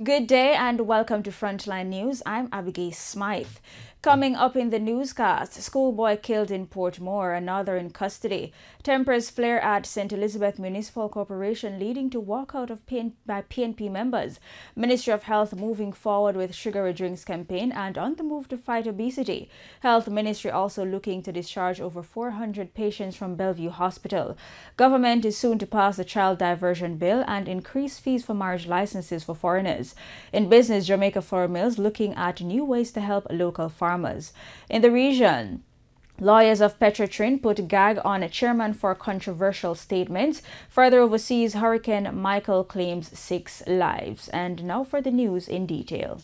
Good day and welcome to Frontline News. I'm Abigail Smythe. Coming up in the newscast, schoolboy killed in Portmore, another in custody. Tempers flare at St. Elizabeth Municipal Corporation leading to walkout by PNP members. Ministry of Health moving forward with sugary drinks campaign and on the move to fight obesity. Health Ministry also looking to discharge over 400 patients from Bellevue Hospital. Government is soon to pass the child diversion bill and increase fees for marriage licenses for foreigners. In business, Jamaica Flour Mills looking at new ways to help local farmers. In the region, lawyers of Petrotrin put gag on a chairman for controversial statements. Further overseas, Hurricane Michael claims 6 lives. And now for the news in detail.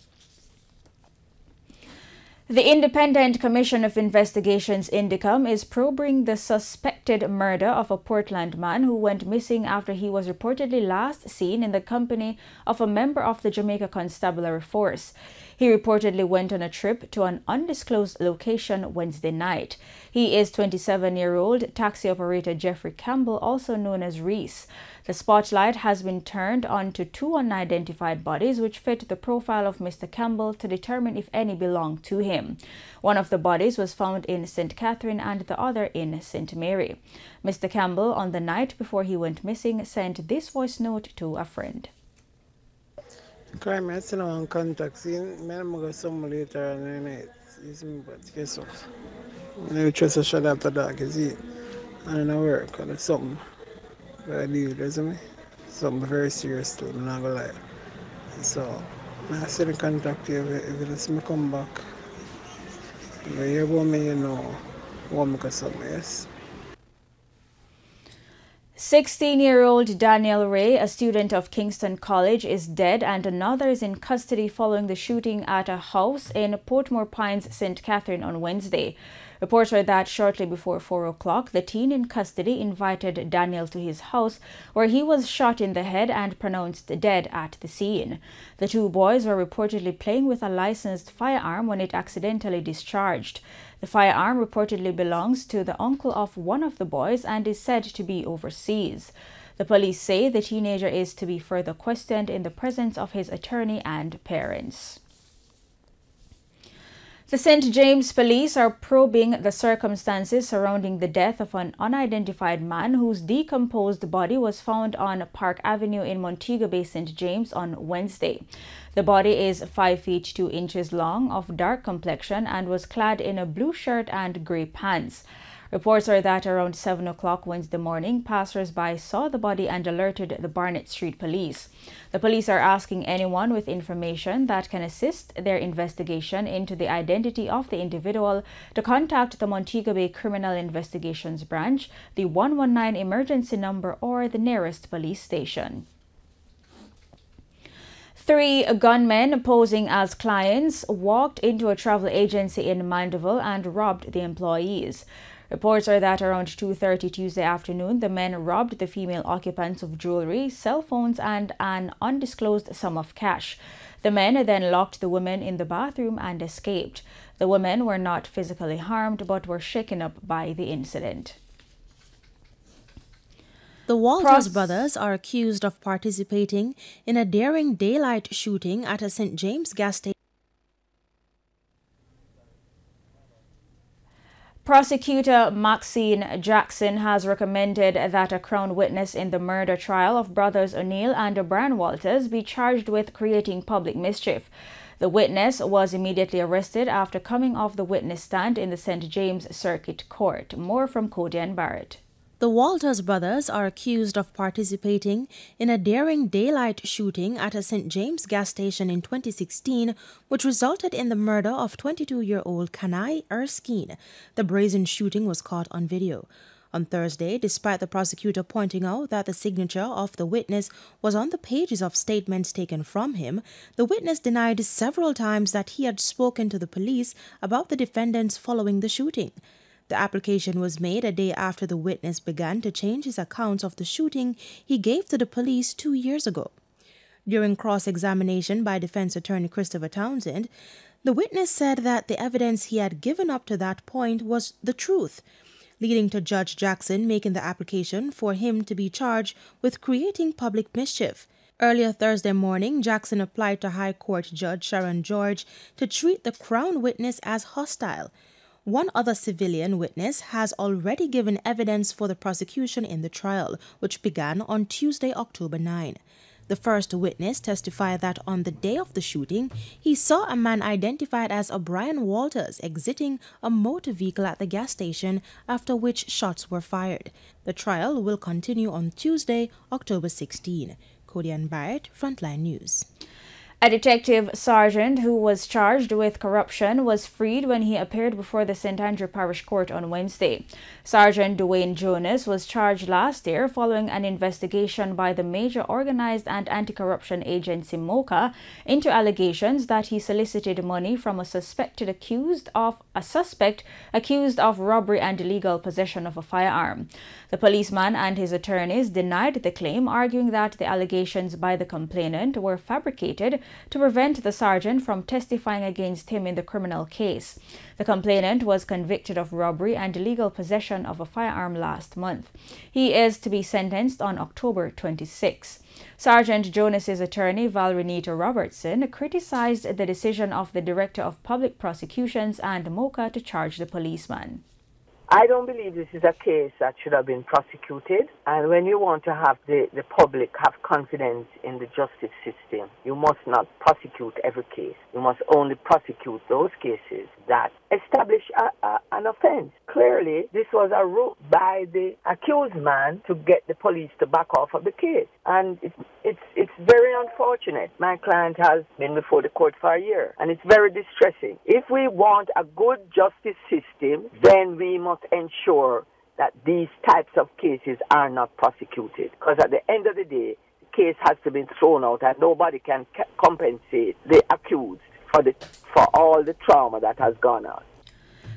The Independent Commission of Investigations Indicom is probing the suspected murder of a Portland man who went missing after he was reportedly last seen in the company of a member of the Jamaica Constabulary Force. He reportedly went on a trip to an undisclosed location Wednesday night. He is 27-year-old taxi operator Jeffrey Campbell, also known as Reese. The spotlight has been turned onto 2 unidentified bodies which fit the profile of Mr. Campbell to determine if any belong to him. One of the bodies was found in St. Catherine and the other in St. Mary. Mr. Campbell, on the night before he went missing, sent this voice note to a friend. Crime, I still on contact. I'm going to some later and then it's but guess what? I trust a shot after dark, is it? I don't know work, and it's something I deal with, isn't it? Something very serious too, I'm not going to lie. So, I still contact you if it's me come back. If you hear about me, you know, want me to something, yes? 16-year-old Daniel Ray, a student of Kingston College, is dead and another is in custody following the shooting at a house in Portmore Pines, St. Catherine on Wednesday. Reports are that shortly before 4 o'clock, the teen in custody invited Daniel to his house where he was shot in the head and pronounced dead at the scene. The 2 boys were reportedly playing with a licensed firearm when it accidentally discharged. The firearm reportedly belongs to the uncle of one of the boys and is said to be overseas. The police say the teenager is to be further questioned in the presence of his attorney and parents. The St. James Police are probing the circumstances surrounding the death of an unidentified man whose decomposed body was found on Park Avenue in Montego Bay, St. James on Wednesday. The body is 5 feet 2 inches long, of dark complexion, and was clad in a blue shirt and gray pants. Reports are that around 7 o'clock Wednesday morning, passers-by saw the body and alerted the Barnett Street Police. The police are asking anyone with information that can assist their investigation into the identity of the individual to contact the Montego Bay Criminal Investigations Branch, the 119 emergency number, or the nearest police station. 3 gunmen posing as clients walked into a travel agency in Mandeville and robbed the employees. Reports are that around 2:30 Tuesday afternoon, the men robbed the female occupants of jewelry, cell phones, and an undisclosed sum of cash. The men then locked the women in the bathroom and escaped. The women were not physically harmed but were shaken up by the incident. The Walters brothers are accused of participating in a daring daylight shooting at a St. James gas station. Prosecutor Maxine Jackson has recommended that a Crown witness in the murder trial of brothers O'Neill and Brian Walters be charged with creating public mischief. The witness was immediately arrested after coming off the witness stand in the St. James Circuit Court. More from Cody and Barrett. The Walters brothers are accused of participating in a daring daylight shooting at a St. James gas station in 2016, which resulted in the murder of 22-year-old Kanai Erskine. The brazen shooting was caught on video. On Thursday, despite the prosecutor pointing out that the signature of the witness was on the pages of statements taken from him, the witness denied several times that he had spoken to the police about the defendants following the shooting. The application was made a day after the witness began to change his accounts of the shooting he gave to the police 2 years ago. During cross-examination by defense attorney Christopher Townsend, the witness said that the evidence he had given up to that point was the truth, leading to Judge Jackson making the application for him to be charged with creating public mischief. Earlier Thursday morning, Jackson applied to High Court Judge Sharon George to treat the Crown witness as hostile. One other civilian witness has already given evidence for the prosecution in the trial, which began on Tuesday, October 9. The first witness testified that on the day of the shooting, he saw a man identified as O'Brien Walters exiting a motor vehicle at the gas station, after which shots were fired. The trial will continue on Tuesday, October 16. Cody Ann Barrett, Frontline News. A detective sergeant who was charged with corruption was freed when he appeared before the St. Andrew Parish Court on Wednesday. Sergeant Dwayne Jonas was charged last year following an investigation by the major organized and anti-corruption agency MOCA into allegations that he solicited money from a suspect accused of robbery and illegal possession of a firearm. The policeman and his attorneys denied the claim, arguing that the allegations by the complainant were fabricated to prevent the sergeant from testifying against him in the criminal case. The complainant was convicted of robbery and illegal possession of a firearm last month. He is to be sentenced on October 26. Sergeant Jonas's attorney, Valrenita Robertson, criticized the decision of the Director of Public Prosecutions and MOCA to charge the policeman. I don't believe this is a case that should have been prosecuted. And when you want to have the public have confidence in the justice system, you must not prosecute every case. You must only prosecute those cases that establish an offense. Clearly, this was a route by the accused man to get the police to back off of the case. And it's very unfortunate. My client has been before the court for a year, and it's very distressing. If we want a good justice system, then we must ensure that these types of cases are not prosecuted. Because at the end of the day, the case has to be thrown out and nobody can compensate the accused for all the trauma that has gone on.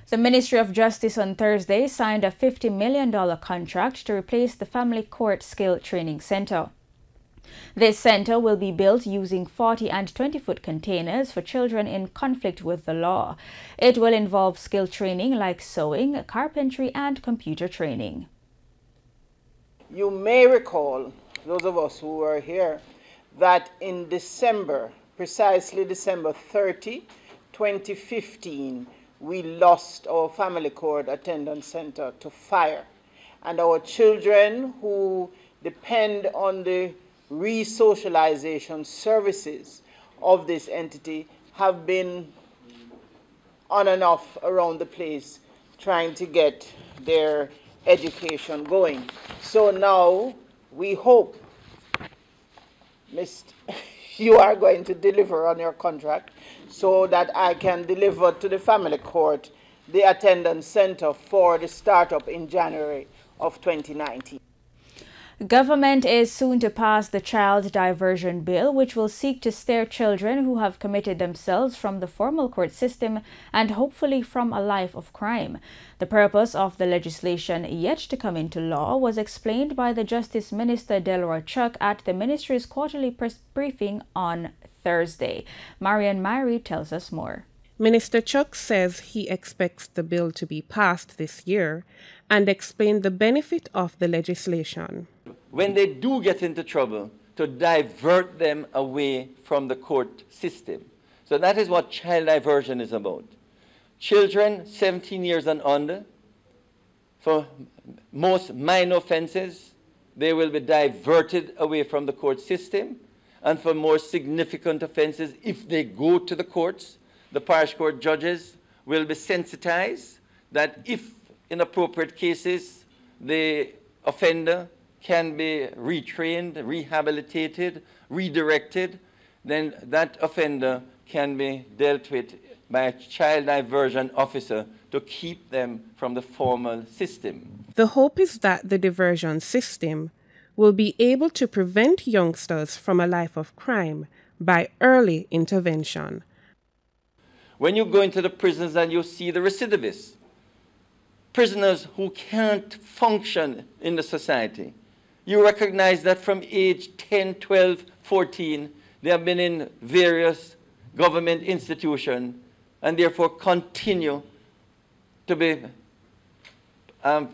The Ministry of Justice on Thursday signed a $50 million contract to replace the Family Court Skill Training Center. This center will be built using 40 and 20-foot containers for children in conflict with the law. It will involve skill training like sewing, carpentry, and computer training. You may recall, those of us who were here, that in December, precisely December 30, 2015, we lost our family court attendance center to fire. And our children who depend on the re-socialization services of this entity have been on and off around the place trying to get their education going. So now we hope, you are going to deliver on your contract so that I can deliver to the family court the attendance center for the startup in January of 2019. Government is soon to pass the Child Diversion Bill, which will seek to steer children who have committed themselves from the formal court system and hopefully from a life of crime. The purpose of the legislation yet to come into law was explained by the Justice Minister Delroy Chuck at the ministry's quarterly press briefing on Thursday. Marian Myrie tells us more. Minister Chuck says he expects the bill to be passed this year and explained the benefit of the legislation. When they do get into trouble, to divert them away from the court system. So that is what child diversion is about. Children 17 years and under, for most minor offenses, they will be diverted away from the court system. And for more significant offenses, if they go to the courts, the parish court judges will be sensitized that if in appropriate cases the offender can be retrained, rehabilitated, redirected, then that offender can be dealt with by a child diversion officer to keep them from the formal system. The hope is that the diversion system will be able to prevent youngsters from a life of crime by early intervention. When you go into the prisons and you see the recidivists, prisoners who can't function in the society, you recognize that from age 10, 12, 14, they have been in various government institutions and therefore continue to be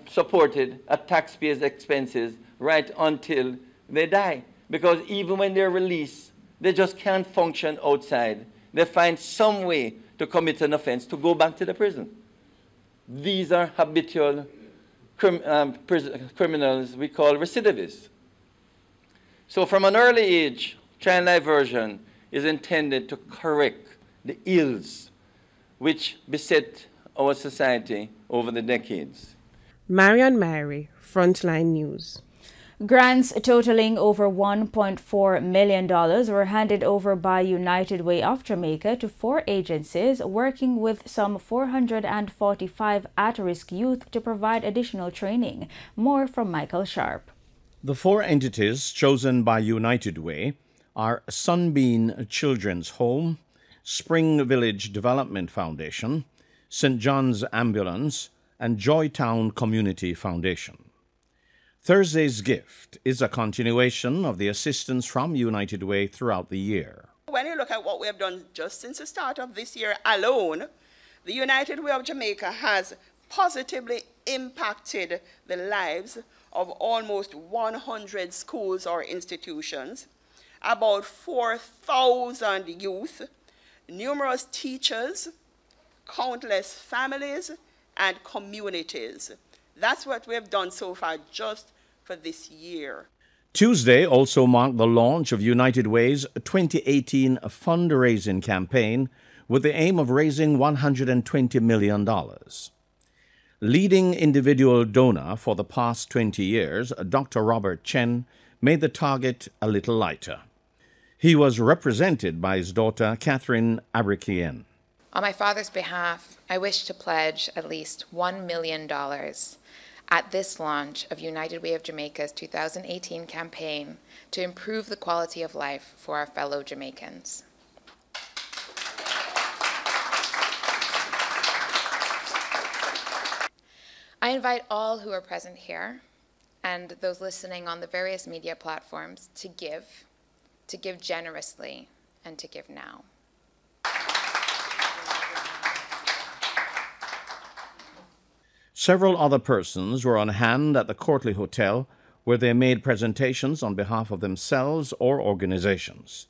supported at taxpayers' expenses right until they die. because even when they're released, they just can't function outside. They find some way to commit an offense to go back to the prison. These are habitual criminals we call recidivists. So from an early age, child diversion is intended to correct the ills which beset our society over the decades. Marian Mary, Frontline News. Grants totaling over $1.4 million were handed over by United Way of Jamaica to 4 agencies working with some 445 at-risk youth to provide additional training. More from Michael Sharp. The 4 entities chosen by United Way are Sunbeam Children's Home, Spring Village Development Foundation, St. John's Ambulance, and Joytown Community Foundation. Thursday's gift is a continuation of the assistance from United Way throughout the year. When you look at what we have done just since the start of this year alone, the United Way of Jamaica has positively impacted the lives of almost 100 schools or institutions, about 4,000 youth, numerous teachers, countless families, and communities. That's what we have done so far just for this year. Tuesday also marked the launch of United Way's 2018 fundraising campaign with the aim of raising $120 million. Leading individual donor for the past 20 years, Dr. Robert Chen, made the target a little lighter. He was represented by his daughter, Catherine Abrikien. On my father's behalf, I wish to pledge at least $1 million at this launch of United Way of Jamaica's 2018 campaign to improve the quality of life for our fellow Jamaicans. I invite all who are present here and those listening on the various media platforms to give generously, and to give now. Several other persons were on hand at the Courtly Hotel, where they made presentations on behalf of themselves or organizations.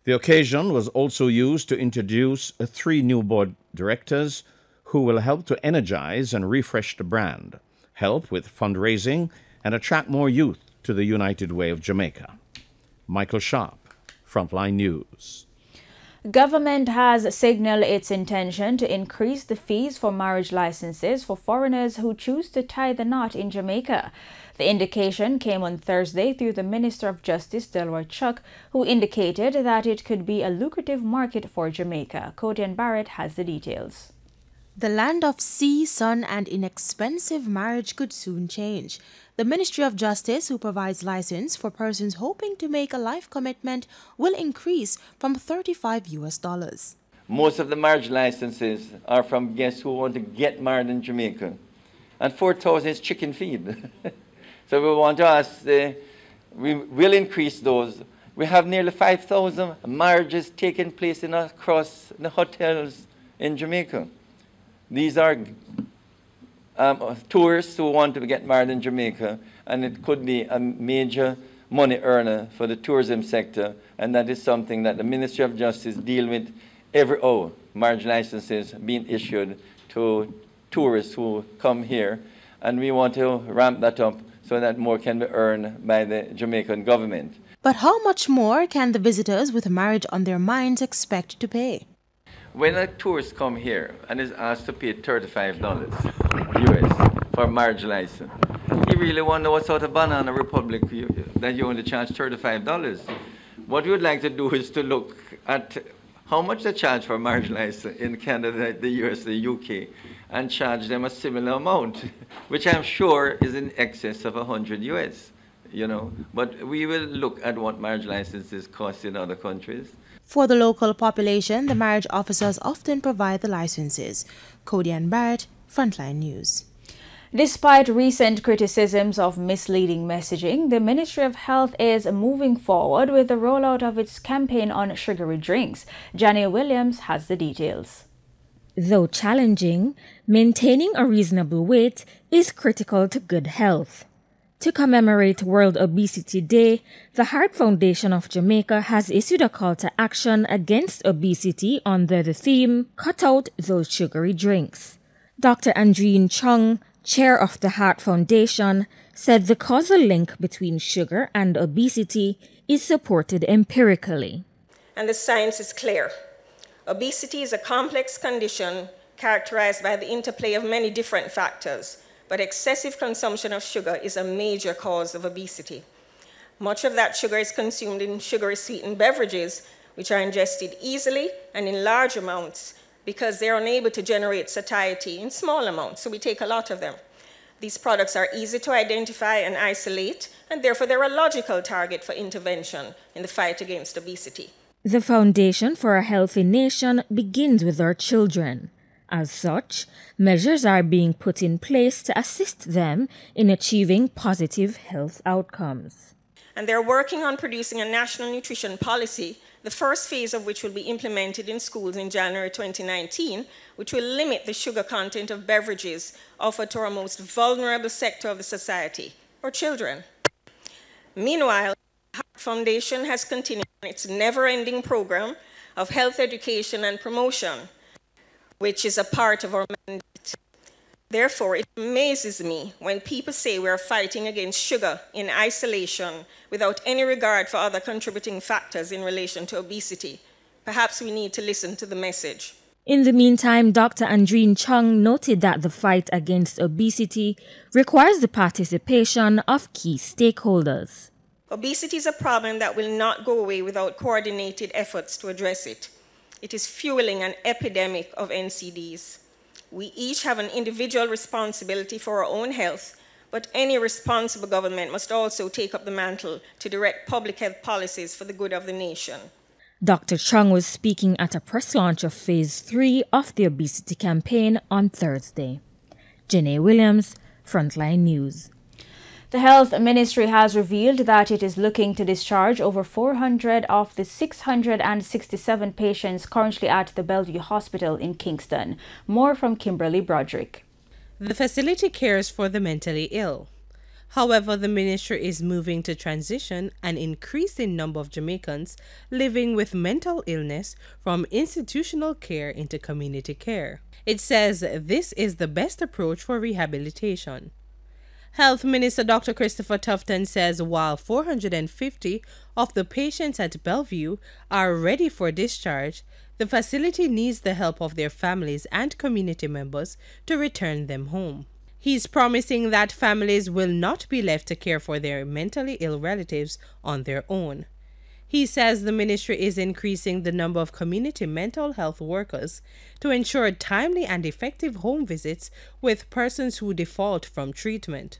The occasion was also used to introduce 3 new board directors who will help to energize and refresh the brand, help with fundraising, and attract more youth to the United Way of Jamaica. Michael Sharp, Frontline News. Government has signaled its intention to increase the fees for marriage licenses for foreigners who choose to tie the knot in Jamaica. The indication came on Thursday through the Minister of Justice, Delroy Chuck, who indicated that it could be a lucrative market for Jamaica. Codian Barrett has the details. The land of sea, sun, and inexpensive marriage could soon change. The Ministry of Justice, who provides license for persons hoping to make a life commitment, will increase from $35. Most of the marriage licenses are from guests who want to get married in Jamaica. And 4,000 is chicken feed. So we want to ask, we will increase those. We have nearly 5,000 marriages taking place across the hotels in Jamaica. These are tourists who want to get married in Jamaica, and it could be a major money earner for the tourism sector, and that is something that the Ministry of Justice deal with every hour. Marriage licenses being issued to tourists who come here, and we want to ramp that up so that more can be earned by the Jamaican government. But how much more can the visitors with marriage on their minds expect to pay? When a tourist come here and is asked to pay $35 US for a marriage license, he really wonder what sort of banana republic that you only charge $35. What we would like to do is to look at how much they charge for a marriage license in Canada, the US, the UK, and charge them a similar amount, which I'm sure is in excess of 100 US, you know. But we will look at what marriage licenses cost in other countries. For the local population, the marriage officers often provide the licenses. Codian Barrett, Frontline News. Despite recent criticisms of misleading messaging, the Ministry of Health is moving forward with the rollout of its campaign on sugary drinks. Jania Williams has the details. Though challenging, maintaining a reasonable weight is critical to good health. To commemorate World Obesity Day, the Heart Foundation of Jamaica has issued a call to action against obesity under the theme, Cut Out Those Sugary Drinks. Dr. Andreen Chung, chair of the Heart Foundation, said the causal link between sugar and obesity is supported empirically. And the science is clear. Obesity is a complex condition characterized by the interplay of many different factors, but excessive consumption of sugar is a major cause of obesity. Much of that sugar is consumed in sugary sweetened beverages, which are ingested easily and in large amounts because they're unable to generate satiety in small amounts, so we take a lot of them. These products are easy to identify and isolate, and therefore they're a logical target for intervention in the fight against obesity. The Foundation for a Healthy Nation begins with our children. As such, measures are being put in place to assist them in achieving positive health outcomes. And they're working on producing a national nutrition policy, the first phase of which will be implemented in schools in January 2019, which will limit the sugar content of beverages offered to our most vulnerable sector of the society, our children. Meanwhile, the Heart Foundation has continued its never-ending program of health education and promotion, which is a part of our mandate. Therefore, it amazes me when people say we are fighting against sugar in isolation without any regard for other contributing factors in relation to obesity. Perhaps we need to listen to the message. In the meantime, Dr. Andreen Chung noted that the fight against obesity requires the participation of key stakeholders. Obesity is a problem that will not go away without coordinated efforts to address it. It is fueling an epidemic of NCDs. We each have an individual responsibility for our own health, but any responsible government must also take up the mantle to direct public health policies for the good of the nation. Dr. Chung was speaking at a press launch of Phase 3 of the obesity campaign on Thursday. Janae Williams, Frontline News. The Health Ministry has revealed that it is looking to discharge over 400 of the 667 patients currently at the Bellevue Hospital in Kingston. More from Kimberly Broderick. The facility cares for the mentally ill. However, the ministry is moving to transition an increasing number of Jamaicans living with mental illness from institutional care into community care. It says this is the best approach for rehabilitation. Health Minister Dr. Christopher Tufton says while 450 of the patients at Bellevue are ready for discharge, the facility needs the help of their families and community members to return them home. He's promising that families will not be left to care for their mentally ill relatives on their own. He says the ministry is increasing the number of community mental health workers to ensure timely and effective home visits with persons who default from treatment.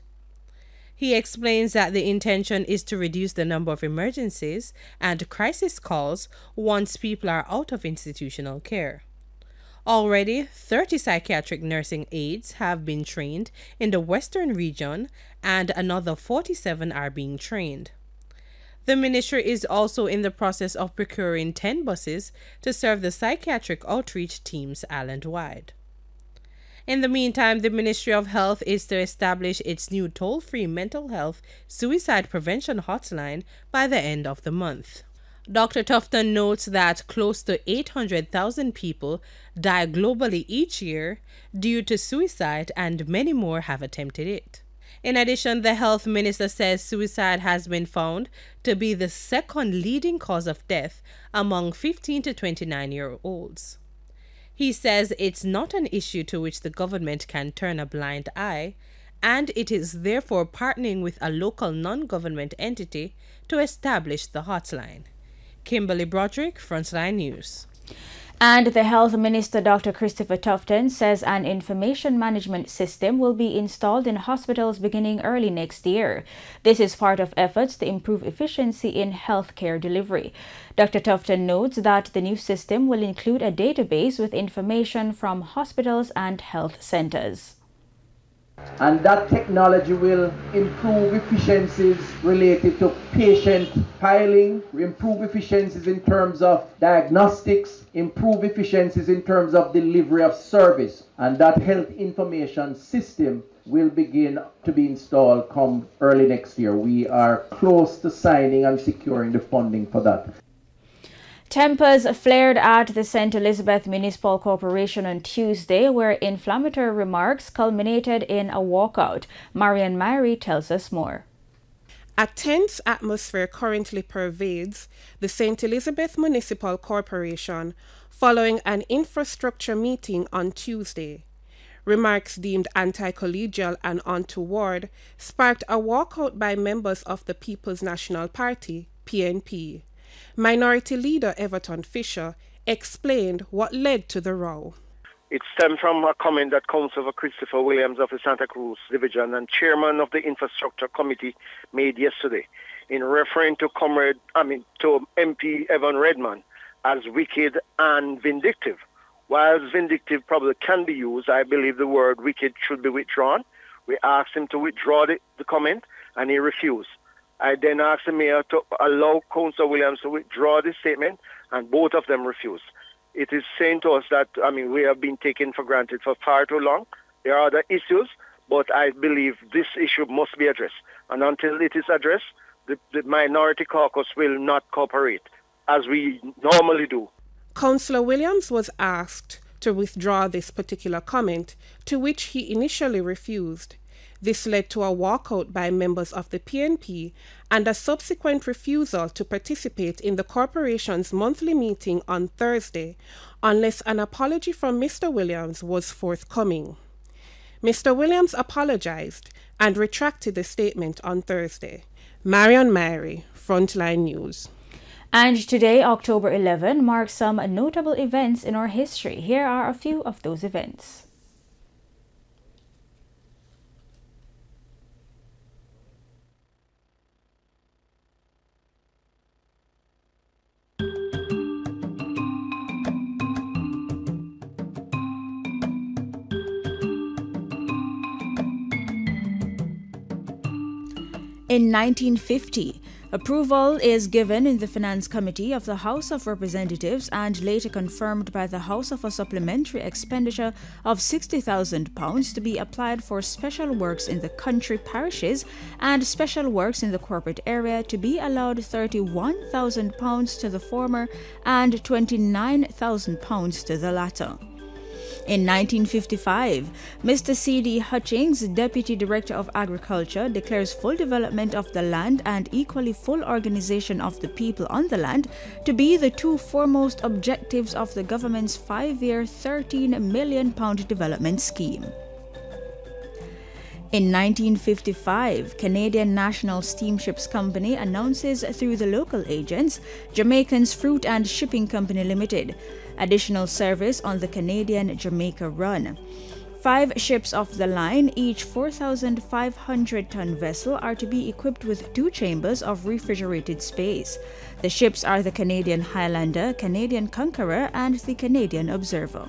He explains that the intention is to reduce the number of emergencies and crisis calls once people are out of institutional care. Already, 30 psychiatric nursing aides have been trained in the Western region and another 47 are being trained. The ministry is also in the process of procuring 10 buses to serve the psychiatric outreach teams island-wide. In the meantime, the Ministry of Health is to establish its new toll-free mental health suicide prevention hotline by the end of the month. Dr. Tufton notes that close to 800,000 people die globally each year due to suicide and many more have attempted it. In addition, the health minister says suicide has been found to be the second leading cause of death among 15 to 29-year-olds. He says it's not an issue to which the government can turn a blind eye, and it is therefore partnering with a local non-government entity to establish the hotline. Kimberly Broderick, Frontline News. And the Health Minister, Dr. Christopher Tufton, says an information management system will be installed in hospitals beginning early next year. This is part of efforts to improve efficiency in healthcare delivery. Dr. Tufton notes that the new system will include a database with information from hospitals and health centers. And that technology will improve efficiencies related to patient filing, improve efficiencies in terms of diagnostics, improve efficiencies in terms of delivery of service. And that health information system will begin to be installed come early next year. We are close to signing and securing the funding for that. Tempers flared at the St. Elizabeth Municipal Corporation on Tuesday, where inflammatory remarks culminated in a walkout. Marian Myrie tells us more. A tense atmosphere currently pervades the St. Elizabeth Municipal Corporation following an infrastructure meeting on Tuesday. Remarks deemed anti-collegial and untoward sparked a walkout by members of the People's National Party, PNP. Minority Leader Everton Fisher explained what led to the row. It stemmed from a comment that Councillor Christopher Williams of the Santa Cruz Division and Chairman of the Infrastructure Committee made yesterday in referring to MP Evan Redman as wicked and vindictive. While vindictive probably can be used, I believe the word wicked should be withdrawn. We asked him to withdraw the comment and he refused. I then asked the mayor to allow Councillor Williams to withdraw the statement, and both of them refused. It is saying to us that, we have been taken for granted for far too long. There are other issues, but I believe this issue must be addressed. And until it is addressed, the minority caucus will not cooperate, as we normally do. Councillor Williams was asked to withdraw this particular comment, to which he initially refused. This led to a walkout by members of the PNP and a subsequent refusal to participate in the corporation's monthly meeting on Thursday unless an apology from Mr. Williams was forthcoming. Mr. Williams apologized and retracted the statement on Thursday. Marian Myrie, Frontline News. And today, October 11, marks some notable events in our history. Here are a few of those events. In 1950, approval is given in the Finance Committee of the House of Representatives and later confirmed by the House of a supplementary expenditure of £60,000 to be applied for special works in the country parishes and special works in the corporate area to be allowed £31,000 to the former and £29,000 to the latter. In 1955, Mr. C.D. Hutchings, Deputy Director of Agriculture, declares full development of the land and equally full organization of the people on the land to be the two foremost objectives of the government's 5-year £13 million development scheme. In 1955, Canadian National Steamships Company announces through the local agents, Jamaican's Fruit and Shipping Company Limited, additional service on the Canadian Jamaica Run. 5 ships of the line, each 4,500-ton vessel, are to be equipped with 2 chambers of refrigerated space. The ships are the Canadian Highlander, Canadian Conqueror, and the Canadian Observer.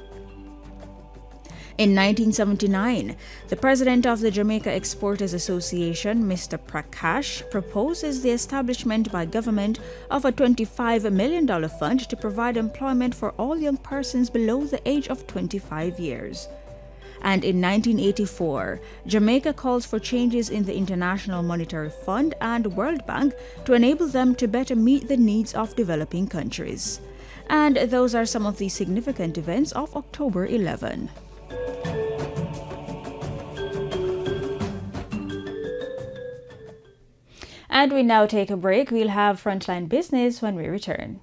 In 1979, the president of the Jamaica Exporters Association, Mr. Prakash, proposes the establishment by government of a $25 million fund to provide employment for all young persons below the age of 25 years. And in 1984, Jamaica calls for changes in the International Monetary Fund and World Bank to enable them to better meet the needs of developing countries. And those are some of the significant events of October 11. And we now take a break. We'll have Frontline Business when we return.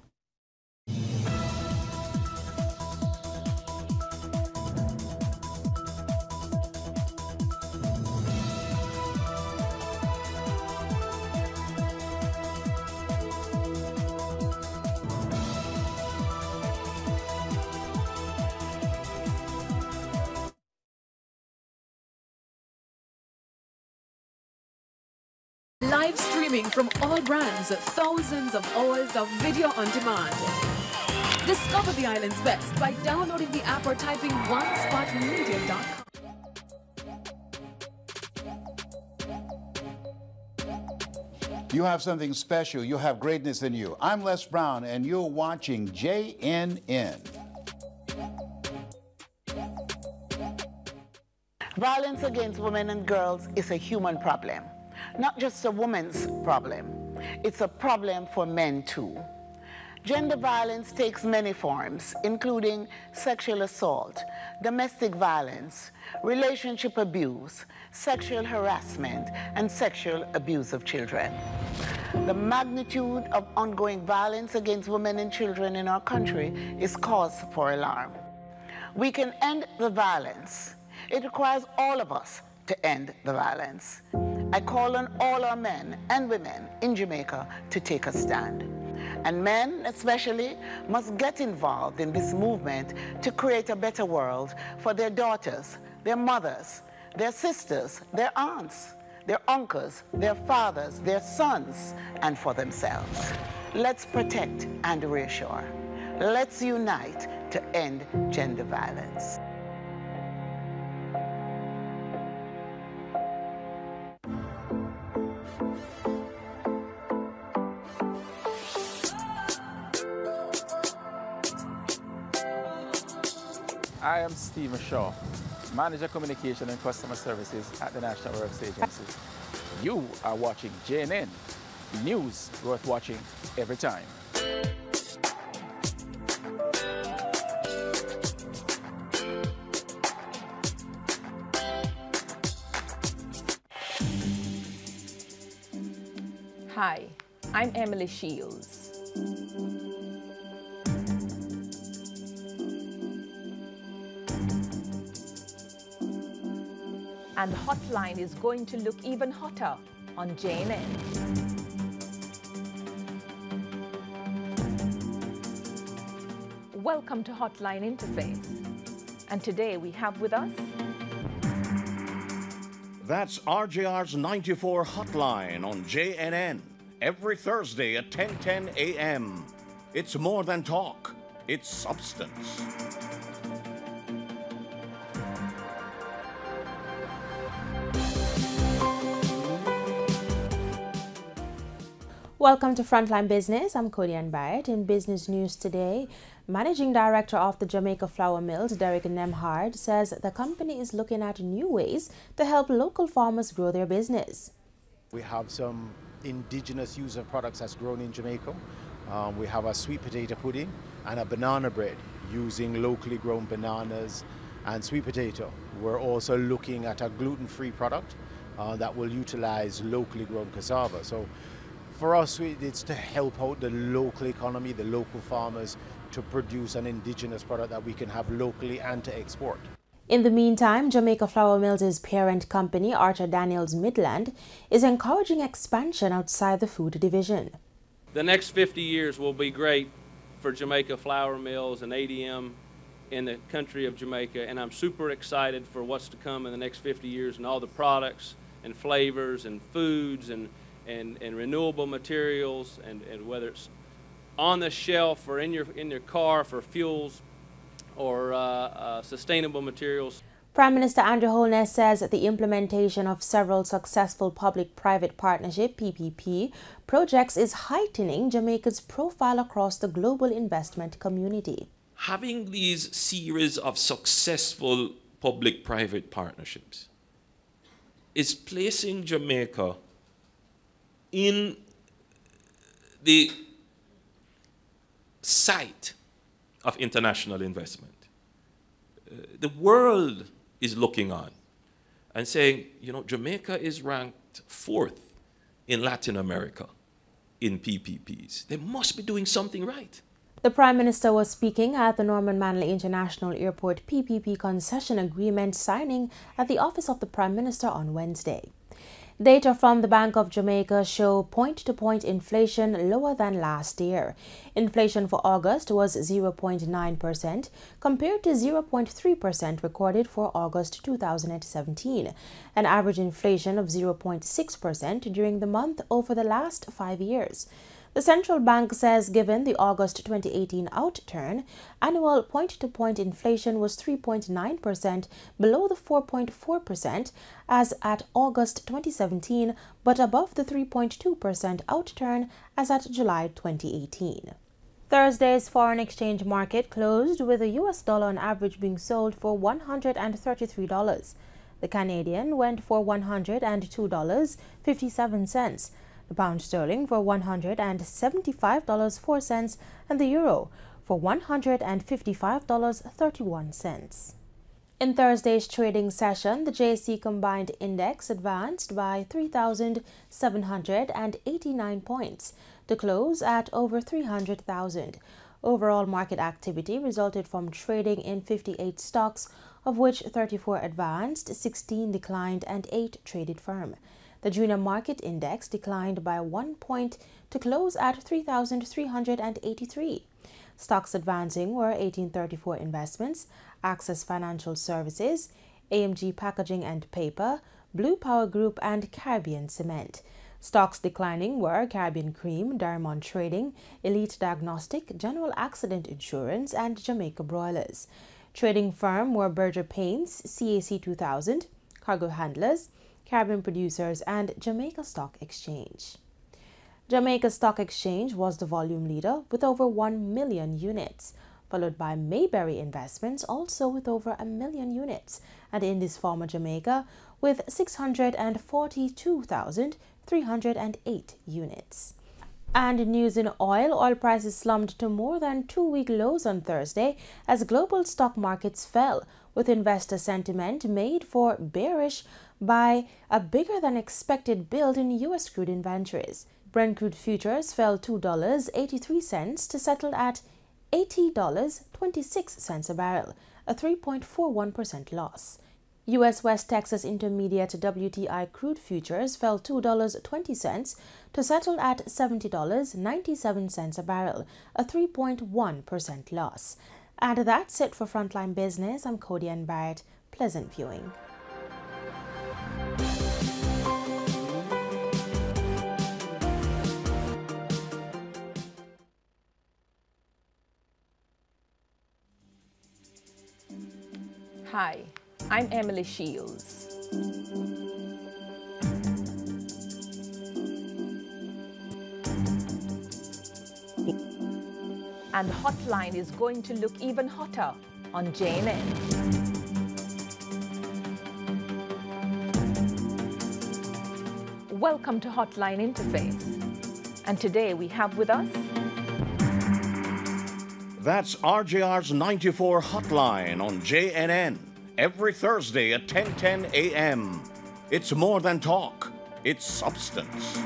Live streaming from all brands, thousands of hours of video on demand. Discover the island's best by downloading the app or typing onespotmedia.com. You have something special. You have greatness in you. I'm Les Brown, and you're watching JNN. Violence against women and girls is a human problem, not just a woman's problem. It's a problem for men too. Gender violence takes many forms, including sexual assault, domestic violence, relationship abuse, sexual harassment, and sexual abuse of children. The magnitude of ongoing violence against women and children in our country is cause for alarm. We can end the violence. It requires all of us to end the violence. I call on all our men and women in Jamaica to take a stand. And men, especially, must get involved in this movement to create a better world for their daughters, their mothers, their sisters, their aunts, their uncles, their fathers, their sons, and for themselves. Let's protect and reassure. Let's unite to end gender violence. I am Stephen Shaw, Manager Communication and Customer Services at the National Works Agency. You are watching JNN, news worth watching every time. Hi, I'm Emily Shields. And the hotline is going to look even hotter on JNN. Welcome to Hotline Interface. And today we have with us... That's RJR's 94 Hotline on JNN. Every Thursday at 10:10 a.m. It's more than talk. It's substance. Welcome to Frontline Business. I'm Kodian Barrett. In business news today, Managing Director of the Jamaica Flour Mills, Derek Nemhard, says the company is looking at new ways to help local farmers grow their business. We have some indigenous use of products that's grown in Jamaica. We have a sweet potato pudding and a banana bread using locally grown bananas and sweet potato. We're also looking at a gluten-free product that will utilize locally grown cassava. So for us, it's to help out the local economy, the local farmers, to produce an indigenous product that we can have locally and to export. In the meantime, Jamaica Flour Mills' parent company, Archer Daniels Midland, is encouraging expansion outside the food division. The next 50 years will be great for Jamaica Flour Mills and ADM in the country of Jamaica, and I'm super excited for what's to come in the next 50 years and all the products and flavors and foods and renewable materials, and whether it's on the shelf or in your car for fuels or sustainable materials. Prime Minister Andrew Holness says that the implementation of several successful public-private partnership (PPP) projects is heightening Jamaica's profile across the global investment community. Having these series of successful public-private partnerships is placing Jamaica in the sight of international investment. The world is looking on and saying, you know, Jamaica is ranked 4th in Latin America in PPPs. They must be doing something right. The Prime Minister was speaking at the Norman Manley International Airport PPP concession agreement signing at the office of the Prime Minister on Wednesday. Data from the Bank of Jamaica show point-to-point inflation lower than last year. Inflation for August was 0.9% compared to 0.3% recorded for August 2017, an average inflation of 0.6% during the month over the last 5 years. The central bank says given the August 2018 outturn, annual point-to-point inflation was 3.9% below the 4.4% as at August 2017, but above the 3.2% outturn as at July 2018. Thursday's foreign exchange market closed with the US dollar on average being sold for $133. The Canadian went for $102.57. The pound sterling for $175.04 and the euro for $155.31. In Thursday's trading session, the JC Combined Index advanced by 3,789 points to close at over 300,000. Overall market activity resulted from trading in 58 stocks, of which 34 advanced, 16 declined, and 8 traded firm. The Junior Market Index declined by 1 point to close at 3,383. Stocks advancing were 1834 Investments, Access Financial Services, AMG Packaging and Paper, Blue Power Group, and Caribbean Cement. Stocks declining were Caribbean Cream, Diamond Trading, Elite Diagnostic, General Accident Insurance, and Jamaica Broilers. Trading firm were Berger Paints, CAC 2000, Cargo Handlers, Caribbean Producers, and Jamaica Stock Exchange. Jamaica Stock Exchange was the volume leader with over 1 million units, followed by Mayberry Investments, also with over 1 million units, and Indies Former Jamaica with 642,308 units. And news in oil prices slumped to more than 2-week lows on Thursday as global stock markets fell, with investor sentiment made for bearish by a bigger than expected build in U.S. crude inventories. Brent crude futures fell $2.83 to settle at $80.26 a barrel, a 3.41% loss. U.S. West Texas Intermediate WTI crude futures fell $2.20 to settle at $70.97 a barrel, a 3.1% loss. And that's it for Frontline Business. I'm Cody Ann Barrett. Pleasant viewing. Hi, I'm Emily Shields. And the hotline is going to look even hotter on JNN. Welcome to Hotline Interface. And today we have with us... That's RJR's 94 Hotline on JNN. Every Thursday at 10:10 a.m. It's more than talk, it's substance.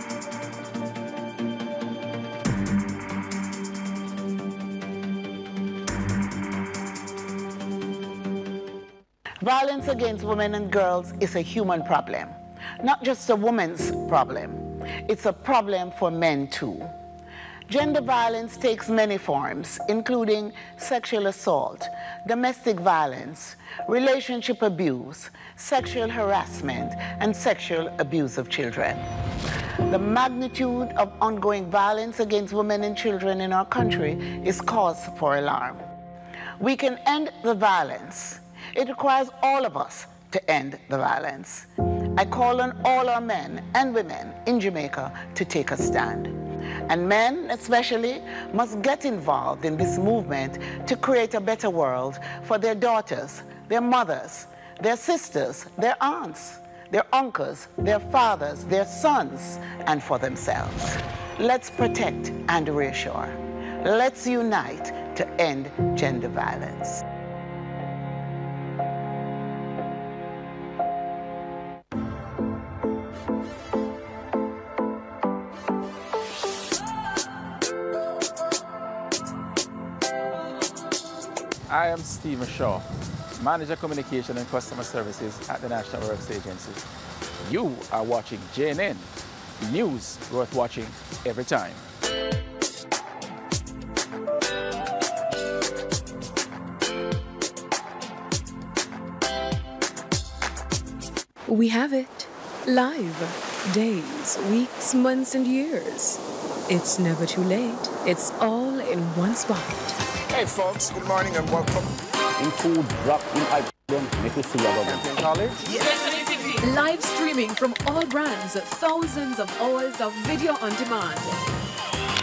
Violence against women and girls is a human problem, not just a woman's problem. It's a problem for men too. Gender violence takes many forms, including sexual assault, domestic violence, relationship abuse, sexual harassment, and sexual abuse of children. The magnitude of ongoing violence against women and children in our country is cause for alarm. We can end the violence. It requires all of us to end the violence. I call on all our men and women in Jamaica to take a stand. And men, especially, must get involved in this movement to create a better world for their daughters, their mothers, their sisters, their aunts, their uncles, their fathers, their sons, and for themselves. Let's protect and reassure. Let's unite to end gender violence. I am Steve Shaw, Manager Communication and Customer Services at the National Works Agency. You are watching JNN, news worth watching every time. We have it live. Days, weeks, months, and years. It's never too late. It's all in one spot. Hey folks, good morning and welcome. In food, drop in item, make it see your college. Yes. Live streaming from all brands, thousands of hours of video on demand.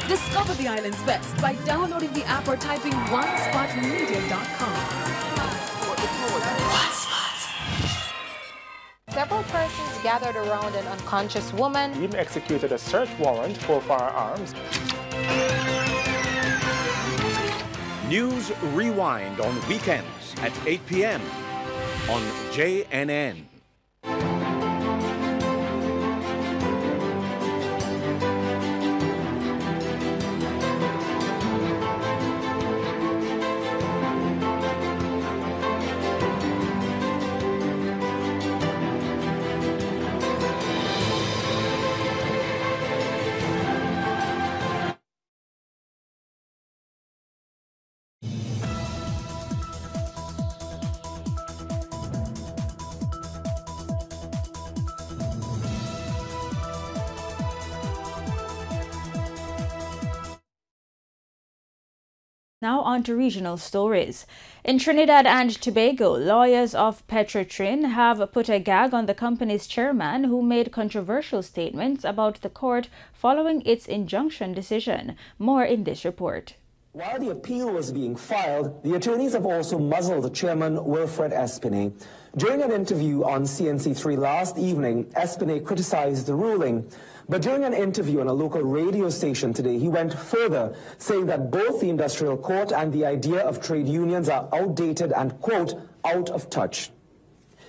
Discover the island's best by downloading the app or typing onespotmedia.com. Several persons gathered around an unconscious woman. We even executed a search warrant for firearms. News Rewind on weekends at 8 p.m. on JNN. Now on to regional stories. In Trinidad and Tobago, lawyers of Petrotrin have put a gag on the company's chairman who made controversial statements about the court following its injunction decision. More in this report. While the appeal was being filed, the attorneys have also muzzled Chairman Wilfred Espinay. During an interview on CNC3 last evening, Espinay criticized the ruling. But during an interview on a local radio station today, he went further, saying that both the industrial court and the idea of trade unions are outdated and, quote, out of touch.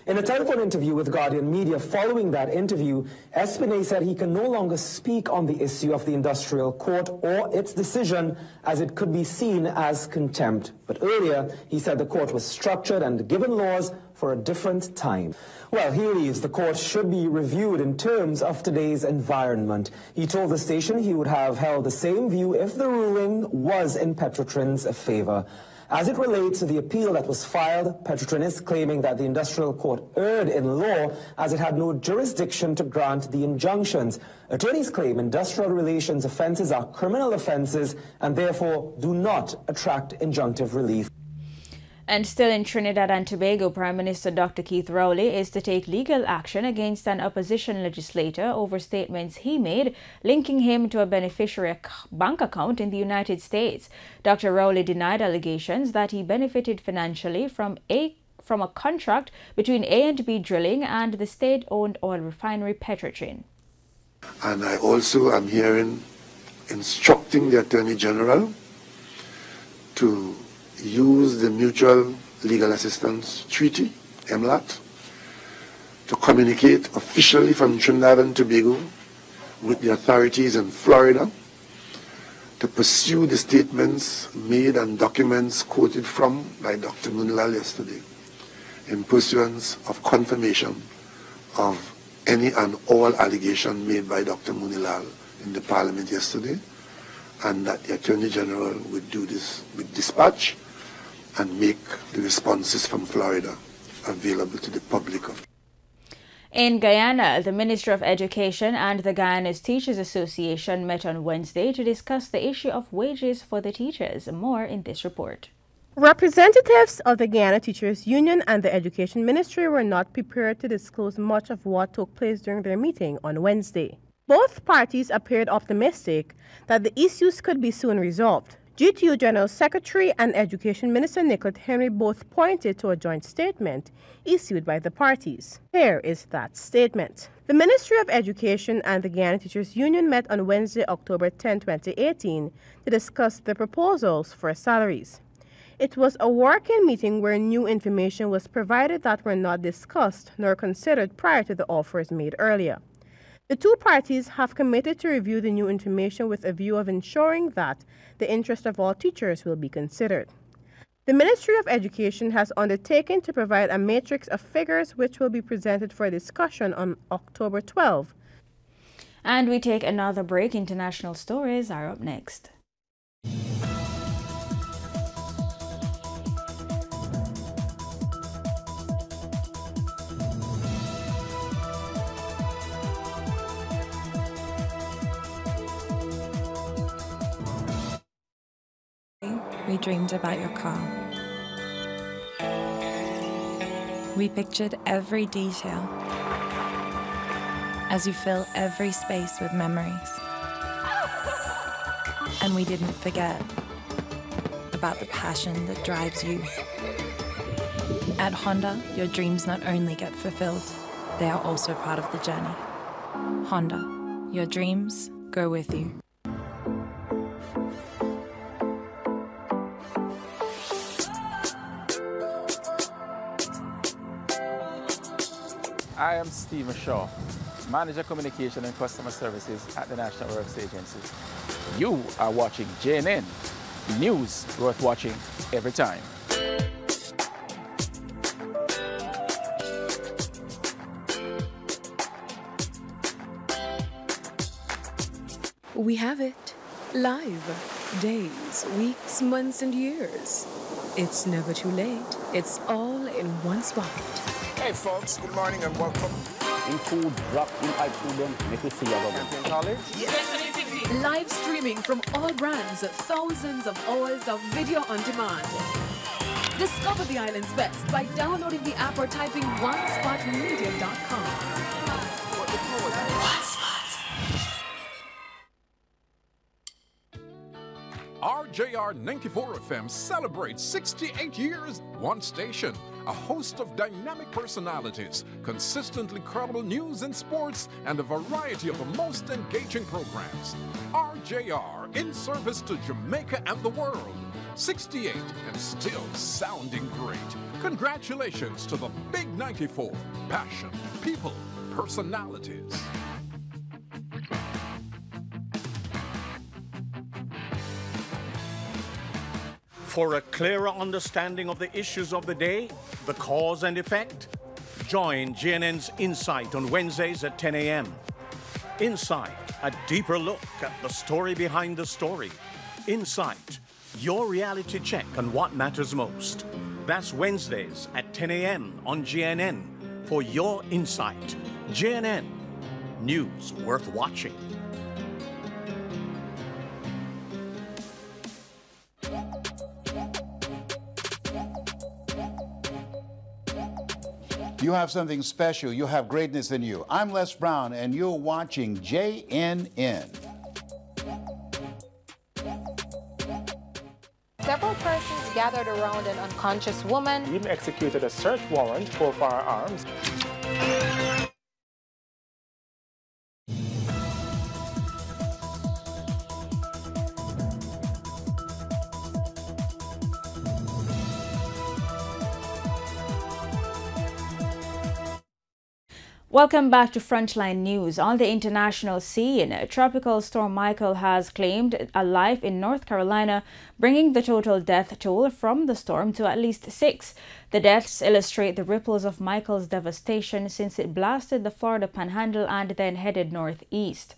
In a telephone interview with Guardian Media following that interview, Espinay said he can no longer speak on the issue of the industrial court or its decision, as it could be seen as contempt. But earlier, he said the court was structured and given laws for a different time. Well, he believes the court should be reviewed in terms of today's environment. He told the station he would have held the same view if the ruling was in Petrotrin's favor. As it relates to the appeal that was filed, Petrotrin is claiming that the industrial court erred in law as it had no jurisdiction to grant the injunctions. Attorneys claim industrial relations offenses are criminal offenses and therefore do not attract injunctive relief. And still in Trinidad and Tobago, Prime Minister Dr. Keith Rowley is to take legal action against an opposition legislator over statements he made linking him to a beneficiary bank account in the United States. Dr. Rowley denied allegations that he benefited financially from a contract between A&B Drilling and the state-owned oil refinery Petrotrin. And I also am instructing the Attorney General to use the Mutual Legal Assistance Treaty, MLAT, to communicate officially from Trinidad and Tobago with the authorities in Florida to pursue the statements made and documents quoted from by Dr. Munilal yesterday in pursuance of confirmation of any and all allegation made by Dr. Munilal in the Parliament yesterday, and that the Attorney General would do this with dispatch and make the responses from Florida available to the public. In Guyana, the Minister of Education and the Guyana's Teachers Association met on Wednesday to discuss the issue of wages for the teachers. More in this report. Representatives of the Guyana Teachers Union and the Education Ministry were not prepared to disclose much of what took place during their meeting on Wednesday. Both parties appeared optimistic that the issues could be soon resolved. GTU General Secretary and Education Minister Nicolette Henry both pointed to a joint statement issued by the parties. Here is that statement. The Ministry of Education and the Guyana Teachers Union met on Wednesday, October 10, 2018, to discuss the proposals for salaries. It was a working meeting where new information was provided that were not discussed nor considered prior to the offers made earlier. The two parties have committed to review the new information with a view of ensuring that the interest of all teachers will be considered. The Ministry of Education has undertaken to provide a matrix of figures which will be presented for discussion on October 12. And we take another break. International stories are up next. we dreamed about your car. We pictured every detail as you fill every space with memories. And we didn't forget about the passion that drives you. At Honda, your dreams not only get fulfilled, they are also part of the journey. Honda, your dreams go with you. I am Steve Shaw, Manager Communication and Customer Services at the National Works Agency. You are watching JNN, news worth watching every time. We have it live. Days, weeks, months, and years. It's never too late. It's all in one spot. Hey folks, good morning and welcome. In food, drop in I food them, make you see your College. Live streaming from all brands, thousands of hours of video on demand. Discover the island's best by downloading the app or typing onespotmedia.com. RJR 94 FM celebrates 68 years, one station, a host of dynamic personalities, consistently credible news and sports, and a variety of the most engaging programs. RJR, in service to Jamaica and the world. 68 and still sounding great. Congratulations to the Big 94. Passion, people, personalities. For a clearer understanding of the issues of the day, the cause and effect, join JNN's Insight on Wednesdays at 10 a.m. Insight, a deeper look at the story behind the story. Insight, your reality check on what matters most. That's Wednesdays at 10 a.m. on JNN for your Insight. JNN, news worth watching. You have something special. You have greatness in you. I'm Les Brown, and you're watching JNN. Several persons gathered around an unconscious woman. We even executed a search warrant for firearms. Welcome back to Frontline News. On the international scene, Tropical Storm Michael has claimed a life in North Carolina, bringing the total death toll from the storm to at least 6. The deaths illustrate the ripples of Michael's devastation since it blasted the Florida Panhandle and then headed northeast.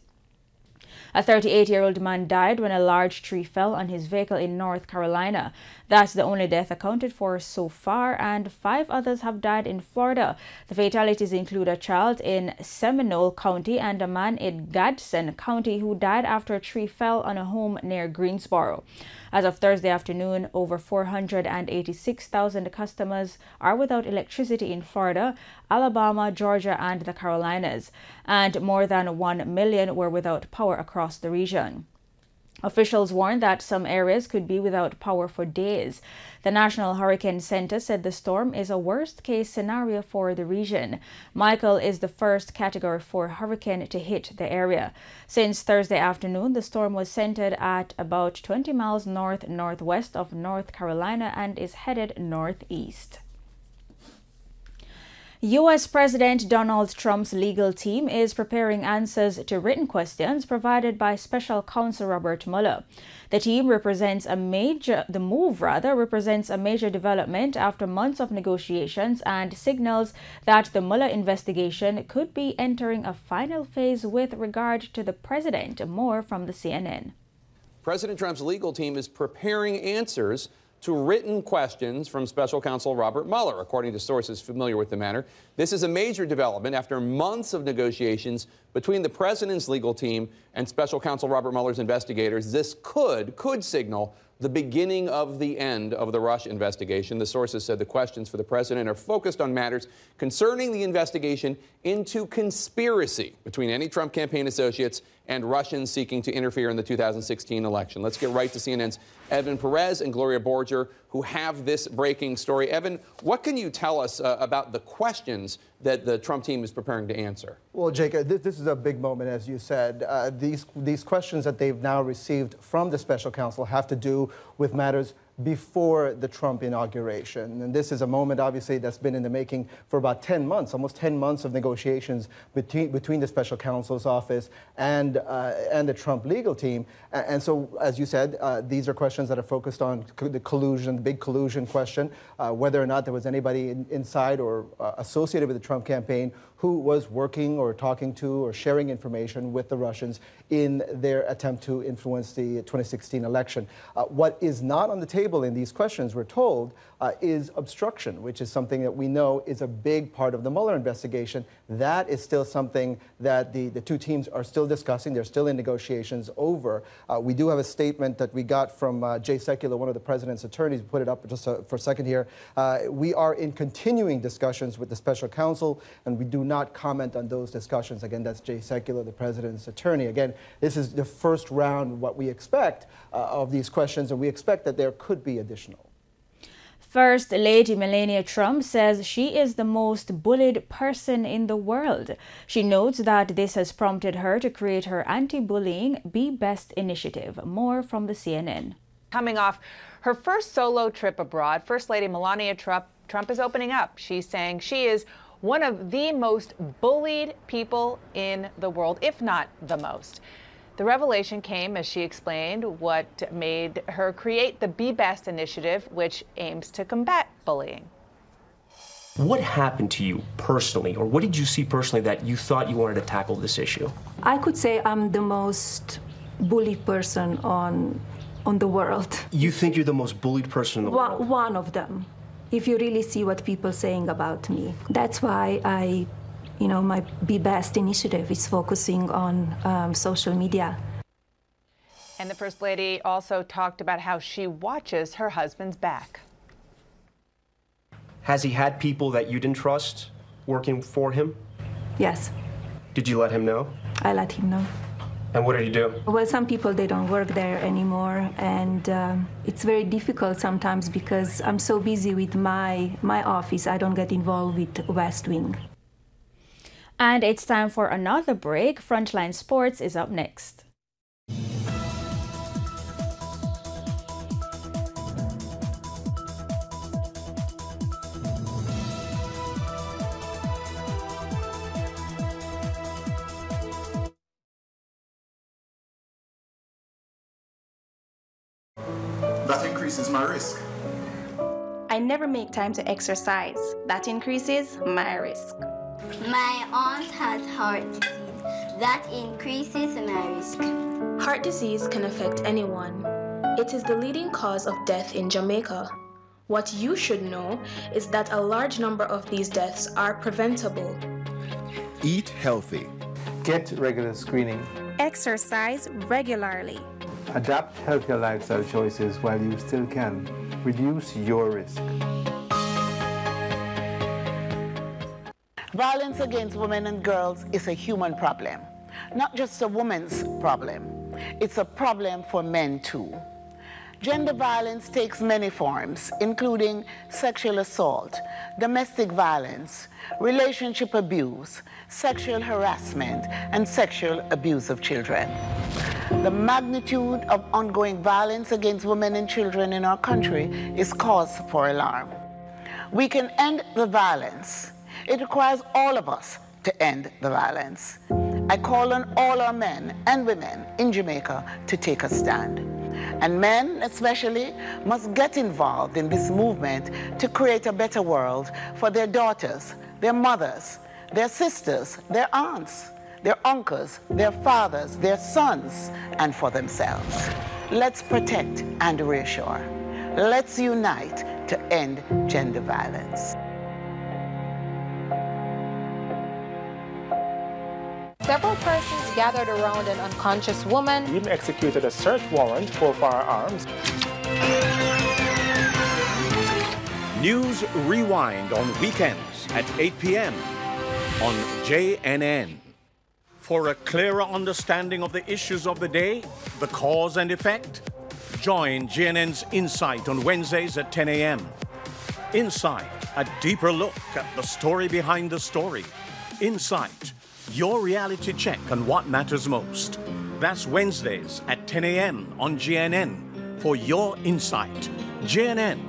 A 38-year-old man died when a large tree fell on his vehicle in North Carolina. That's the only death accounted for so far, and 5 others have died in Florida. The fatalities include a child in Seminole County and a man in Gadsden County who died after a tree fell on a home near Greensboro. As of Thursday afternoon, over 486,000 customers are without electricity in Florida, Alabama, Georgia, and the Carolinas, and more than 1 million were without power across the region. Officials warned that some areas could be without power for days. The National Hurricane Center said the storm is a worst-case scenario for the region. Michael is the first Category 4 hurricane to hit the area. Since Thursday afternoon, the storm was centered at about 20 miles north-northwest of North Carolina and is headed northeast. U.S. President Donald Trump's legal team is preparing answers to written questions provided by Special Counsel Robert Mueller. The move represents a major development after months of negotiations and signals that the Mueller investigation could be entering a final phase with regard to the president. More from the CNN. President Trump's legal team is preparing answers to written questions from Special Counsel Robert Mueller, according to sources familiar with the matter. This is a major development after months of negotiations Between the president's legal team and special counsel Robert Mueller's investigators, this could signal the beginning of the end of the Russia investigation. The sources said the questions for the president are focused on matters concerning the investigation into conspiracy between any Trump campaign associates and Russians seeking to interfere in the 2016 election. Let's get right to CNN's Evan Perez and Gloria Borger, who have this breaking story. Evan, what can you tell us about the questions that the Trump team is preparing to answer? Well, Jacob, this is a big moment, as you said. These questions that they've now received from the special counsel have to do with matters before the Trump inauguration. And this is a moment, obviously, that's been in the making for about 10 months, almost 10 months of negotiations between the special counsel's office and the Trump legal team. And so, as you said, these are questions that are focused on the collusion, the big collusion question, whether or not there was anybody inside or associated with the Trump campaign who was working or talking to or sharing information with the Russians in their attempt to influence the 2016 election. What is not on the table in these questions, we're told, is obstruction, which is something that we know is a big part of the Mueller investigation. That is still something that the two teams are still discussing. They're still in negotiations over. We do have a statement that we got from Jay Sekulow, one of the president's attorneys. Put it up just for a second here. We are in continuing discussions with the special counsel, and we do not comment on those discussions. Again, that's Jay Sekulow, the president's attorney. Again, this is the first round, what we expect of these questions, and we expect that there could be additional. First Lady Melania Trump says she is the most bullied person in the world. She notes that this has prompted her to create her anti-bullying Be Best initiative. More from the CNN. Coming off her first solo trip abroad, First Lady Melania Trump is opening up. She's saying she is one of the most bullied people in the world, if not the most. The revelation came as she explained what made her create the Be Best initiative, which aims to combat bullying. What happened to you personally, or what did you see personally that you thought you wanted to tackle this issue? I could say I'm the most bullied person on the world. You think you're the most bullied person in the world? One of them, if you really see what people are saying about me. That's why my Be Best initiative is focusing on social media. And the First Lady also talked about how she watches her husband's back. Has he had people that you didn't trust working for him? Yes. Did you let him know? I let him know. And what did he do? Well, some people, they don't work there anymore, and it's very difficult sometimes because I'm so busy with my office, I don't get involved with West Wing. And it's time for another break. Frontline Sports is up next. That increases my risk. I never make time to exercise. That increases my risk. My aunt has heart disease. That increases my risk. Heart disease can affect anyone. It is the leading cause of death in Jamaica. What you should know is that a large number of these deaths are preventable. Eat healthy. Get regular screening. Exercise regularly. Adapt healthier lifestyle choices while you still can. Reduce your risk. Violence against women and girls is a human problem, not just a woman's problem. It's a problem for men too. Gender violence takes many forms, including sexual assault, domestic violence, relationship abuse, sexual harassment, and sexual abuse of children. The magnitude of ongoing violence against women and children in our country is cause for alarm. We can end the violence. It requires all of us to end the violence. I call on all our men and women in Jamaica to take a stand. And men, especially, must get involved in this movement to create a better world for their daughters, their mothers, their sisters, their aunts, their uncles, their fathers, their sons, and for themselves. Let's protect and reassure. Let's unite to end gender violence. Several persons gathered around an unconscious woman. He executed a search warrant for firearms. News Rewind on weekends at 8 p.m. on JNN. For a clearer understanding of the issues of the day, the cause and effect, join JNN's Insight on Wednesdays at 10 a.m. Insight, a deeper look at the story behind the story. Insight, your reality check on what matters most. That's Wednesdays at 10 a.m. on JNN for your Insight. JNN,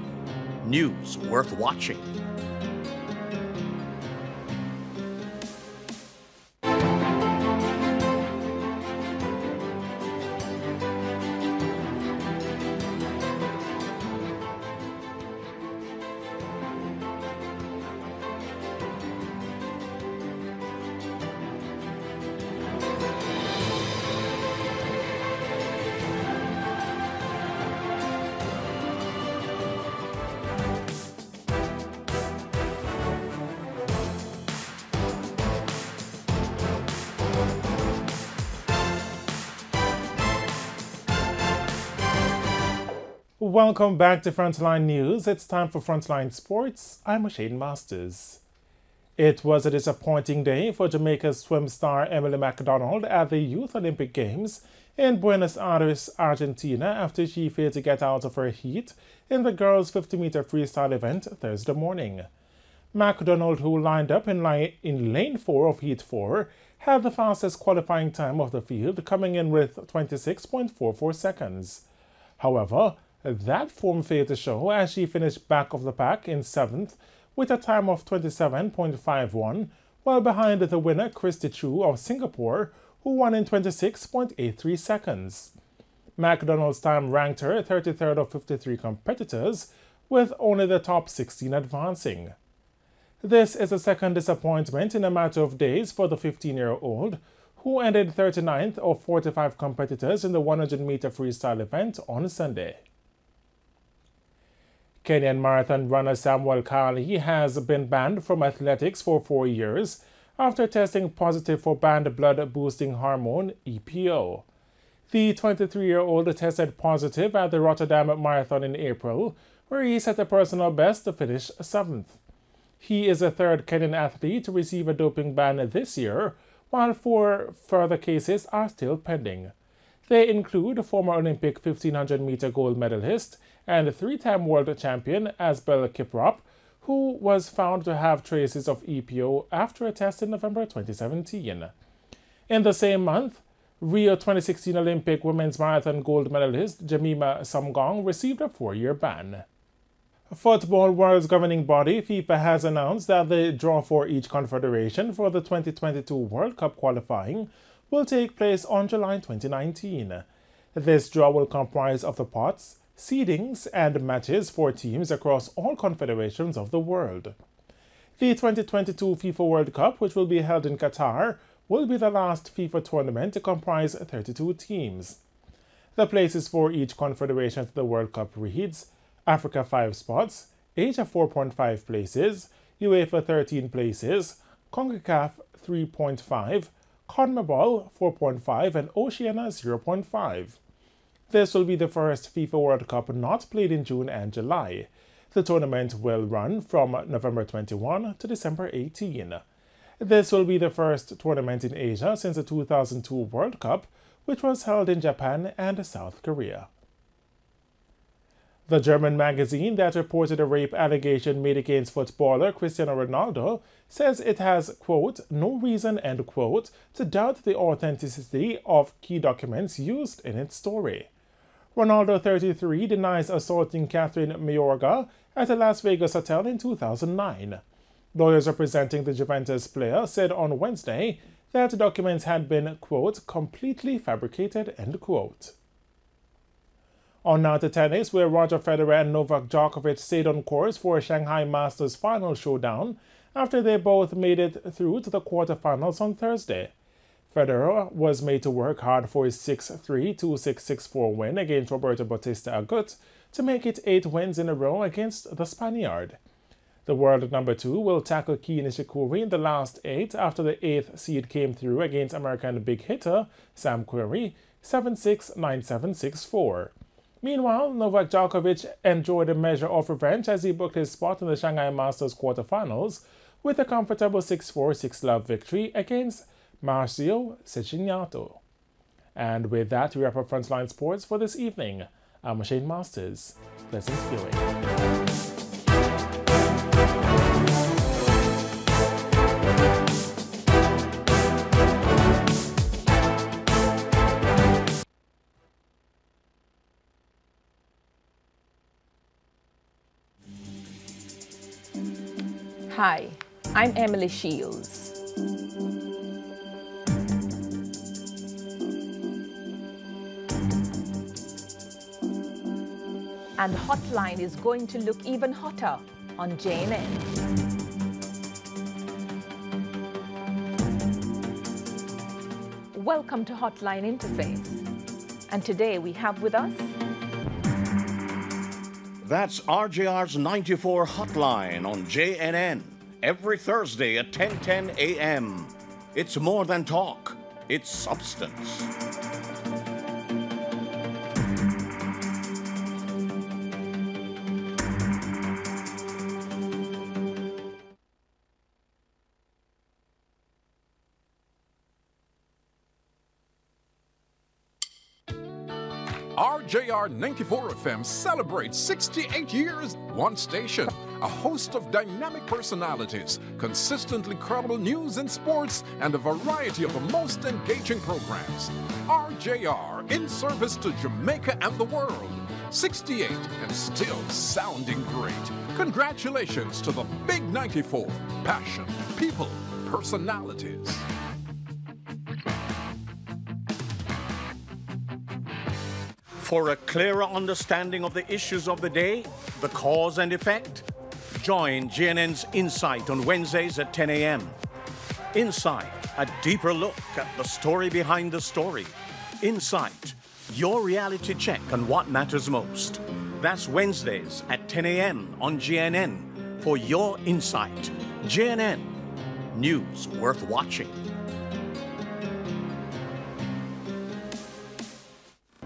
news worth watching. Welcome back to Frontline News. It's time for Frontline Sports. I'm Shane Masters. It was a disappointing day for Jamaica's swim star Emily MacDonald at the Youth Olympic Games in Buenos Aires, Argentina, after she failed to get out of her heat in the girls' 50-meter freestyle event Thursday morning. MacDonald, who lined up in lane 4 of Heat 4, had the fastest qualifying time of the field, coming in with 26.44 seconds. However, that form failed to show as she finished back of the pack in 7th with a time of 27.51, while behind the winner Christy Chu of Singapore, who won in 26.83 seconds. MacDonald's time ranked her 33rd of 53 competitors, with only the top 16 advancing. This is the second disappointment in a matter of days for the 15-year-old, who ended 39th of 45 competitors in the 100-meter freestyle event on Sunday. Kenyan marathon runner Samuel Kali has been banned from athletics for 4 years after testing positive for banned blood-boosting hormone, EPO. The 23-year-old tested positive at the Rotterdam Marathon in April, where he set a personal best to finish 7th. He is the third Kenyan athlete to receive a doping ban this year, while 4 further cases are still pending. They include former Olympic 1500-meter gold medalist and 3-time world champion Asbel Kiprop, who was found to have traces of EPO after a test in November 2017. In the same month, Rio 2016 Olympic women's marathon gold medalist Jemima Sumgong received a 4-year ban. Football World's governing body, FIFA, has announced that the draw for each confederation for the 2022 World Cup qualifying will take place on July 2019. This draw will comprise of the pots, seedings, and matches for teams across all confederations of the world. The 2022 FIFA World Cup, which will be held in Qatar, will be the last FIFA tournament to comprise 32 teams. The places for each confederation of the World Cup reads: Africa 5 spots, Asia 4.5 places, UEFA 13 places, CONCACAF 3.5, CONMEBOL 4.5, and Oceania 0.5. This will be the first FIFA World Cup not played in June and July. The tournament will run from November 21 to December 18. This will be the first tournament in Asia since the 2002 World Cup, which was held in Japan and South Korea. The German magazine that reported a rape allegation made against footballer Cristiano Ronaldo says it has, quote, no reason, end quote, to doubt the authenticity of key documents used in its story. Ronaldo, 33, denies assaulting Catherine Mayorga at a Las Vegas hotel in 2009. Lawyers representing the Juventus player said on Wednesday that documents had been, quote, completely fabricated, end quote. On now to tennis, where Roger Federer and Novak Djokovic stayed on course for a Shanghai Masters final showdown after they both made it through to the quarterfinals on Thursday. Federer was made to work hard for his 6-3, 2-6, 6-4 win against Roberto Bautista Agut to make it 8 wins in a row against the Spaniard. The world number 2 will tackle Kei Nishikori in the last 8 after the 8th seed came through against American big hitter Sam Querrey 7-6, 9-7, 6-4. Meanwhile, Novak Djokovic enjoyed a measure of revenge as he booked his spot in the Shanghai Masters quarterfinals with a comfortable 6-4, 6-love victory against Marcio Cecchinato. And with that, we wrap up Frontline Sports for this evening. I'm Shane Masters. Pleasant viewing. Hi, I'm Emily Shields. And Hotline is going to look even hotter on JNN. Welcome to Hotline Interface. And today we have with us... That's RJR's 94 Hotline on JNN every Thursday at 10:10 a.m. It's more than talk, it's substance. RJR 94 FM celebrates 68 years, one station, a host of dynamic personalities, consistently credible news and sports, and a variety of the most engaging programs. RJR, in service to Jamaica and the world. 68 and still sounding great. Congratulations to the Big 94. Passion, people, personalities. For a clearer understanding of the issues of the day, the cause and effect, join JNN's Insight on Wednesdays at 10 a.m. Insight, a deeper look at the story behind the story. Insight, your reality check on what matters most. That's Wednesdays at 10 a.m. on JNN for your Insight. JNN, news worth watching.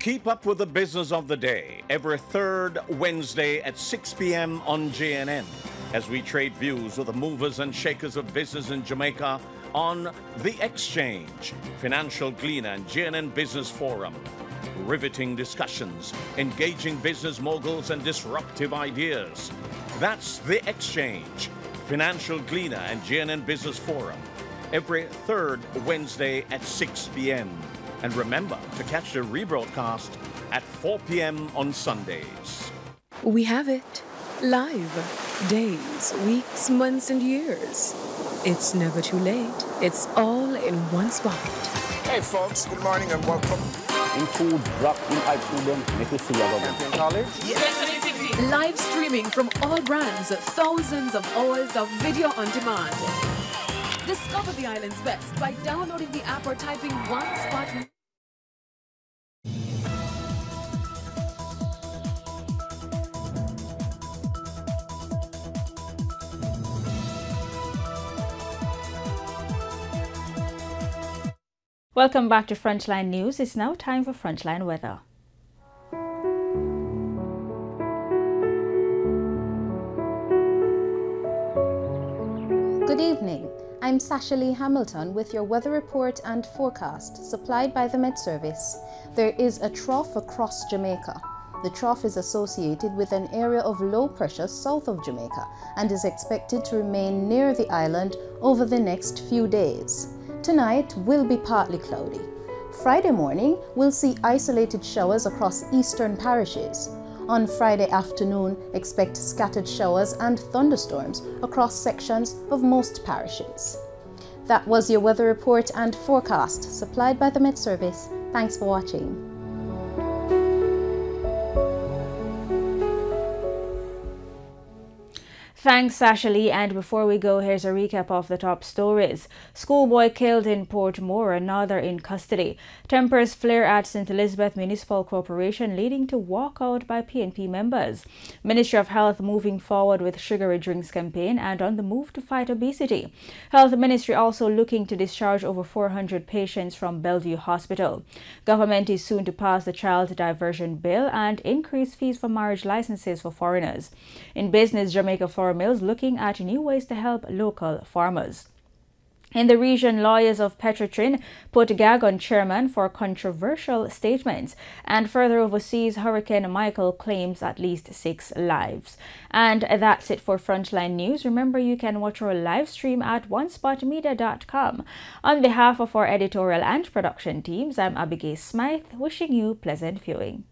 Keep up with the business of the day every third Wednesday at 6 p.m. on JNN as we trade views with the movers and shakers of business in Jamaica on The Exchange, Financial Gleaner and JNN Business Forum. Riveting discussions, engaging business moguls and disruptive ideas. That's The Exchange, Financial Gleaner and JNN Business Forum every third Wednesday at 6 p.m. And remember to catch the rebroadcast at 4 p.m. on Sundays. We have it. Live. Days, weeks, months, and years. It's never too late. It's all in one spot. Hey folks, good morning and welcome. In food, drop in I food them, make you see about College. Yes. Live streaming from all brands, thousands of hours of video on demand. Discover the island's best by downloading the app or typing one spot. Welcome back to Frontline News. It's now time for Frontline Weather. Good evening. I'm Sasha Lee Hamilton with your weather report and forecast supplied by the Met Service. There is a trough across Jamaica. The trough is associated with an area of low pressure south of Jamaica and is expected to remain near the island over the next few days. Tonight will be partly cloudy. Friday morning will see isolated showers across eastern parishes. On Friday afternoon, expect scattered showers and thunderstorms across sections of most parishes. That was your weather report and forecast supplied by the Met Service. Thanks for watching. Thanks, Ashley. And before we go, here's a recap of the top stories. Schoolboy killed in Portmore, another in custody. Tempers flare at St. Elizabeth Municipal Corporation, leading to walkout by PNP members. Ministry of Health moving forward with sugary drinks campaign and on the move to fight obesity. Health Ministry also looking to discharge over 400 patients from Bellevue Hospital. Government is soon to pass the child diversion bill and increase fees for marriage licenses for foreigners. In business, Jamaica Flour Mills looking at new ways to help local farmers. In the region, lawyers of Petrotrin put a gag on chairman for controversial statements. And further overseas, Hurricane Michael claims at least 6 lives. And that's it for Frontline News. Remember, you can watch our live stream at onespotmedia.com. On behalf of our editorial and production teams, I'm Abigail Smythe, wishing you pleasant viewing.